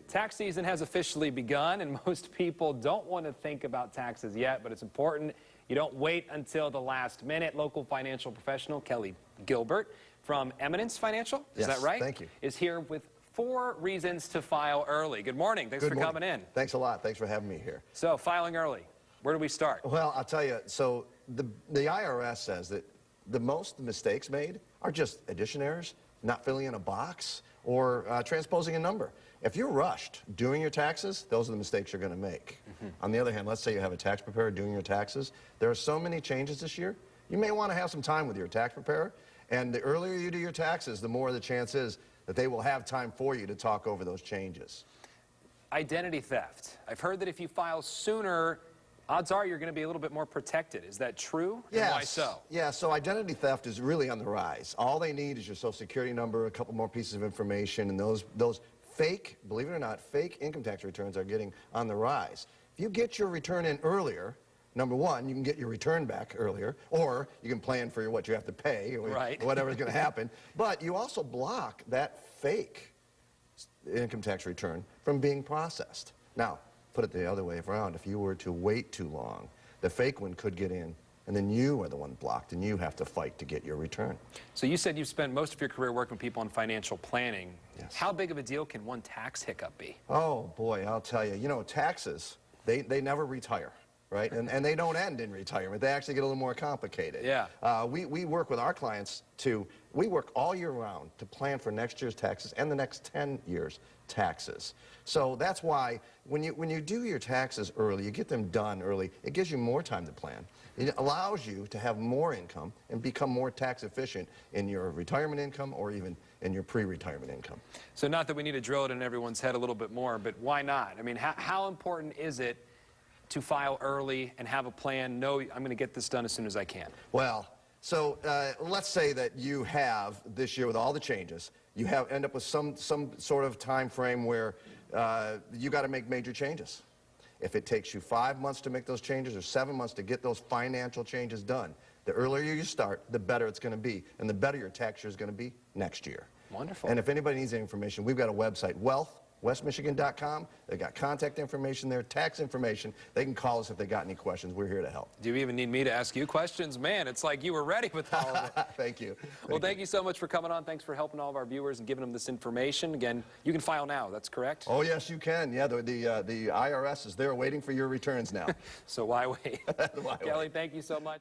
Tax season has officially begun, and most people don't want to think about taxes yet, but it's important you don't wait until the last minute. Local financial professional Kelly Gilbert from Eminence Financial, is that right? Thank you. Is here with 4 reasons to file early. Good morning. Thanks for coming in. Thanks a lot. Thanks for having me here. So, filing early. Where do we start? Well, I'll tell you, so the IRS says that the most mistakes made are just addition errors, not filling in a box, or transposing a number. If you're rushed doing your taxes, those are the mistakes you're going to make. On the other hand, let's say you have a tax preparer doing your taxes. There are so many changes this year. You may want to have some time with your tax preparer, and the earlier you do your taxes, the more the chance is that they will have time for you to talk over those changes. Identity theft. I've heard that if you file sooner, odds are you're going to be a little bit more protected. Is that true? Yes. And why so? Yeah, so identity theft is really on the rise. All they need is your social security number, a couple more pieces of information, and those fake, believe it or not, fake income tax returns are getting on the rise. If you get your return in earlier, number one, you can get your return back earlier, or you can plan for what you have to pay, or whatever's going to happen. But you also block that fake income tax return from being processed. Now, put it the other way around. If you were to wait too long, the fake one could get in, and then you are the one blocked, and you have to fight to get your return. So you said you've spent most of your career working with people on financial planning. Yes. How big of a deal can one tax hiccup be? Oh, boy, I'll tell you. You know, taxes, they never retire, right? And they don't end in retirement. They actually get a little more complicated. Yeah. We work with our clients we work all year round to plan for next year's taxes and the next 10 years' taxes. So that's why when you do your taxes early, you get them done early, it gives you more time to plan. It allows you to have more income and become more tax efficient in your retirement income or even in your pre-retirement income. So not that we need to drill it in everyone's head a little bit more, but why not? I mean, how important is it to file early and have a plan, know I'm going to get this done as soon as I can? Well, so let's say that you have this year with all the changes, you end up with some sort of time frame where you got to make major changes. If it takes you 5 months to make those changes or 7 months to get those financial changes done, the earlier you start, the better it's going to be, and the better your tax year is going to be next year. Wonderful. And if anybody needs any information, we've got a website, wealthwestmichigan.com. They've got contact information there, tax information. They can call us if they got any questions. We're here to help. Do you even need me to ask you questions? Man, it's like you were ready with all of it. Thank you. Well, thank you so much for coming on. Thanks for helping all of our viewers and giving them this information. Again, you can file now. That's correct? Oh, yes, you can. Yeah, the IRS is there waiting for your returns now. So why wait? Why Kelly, wait? thank you so much.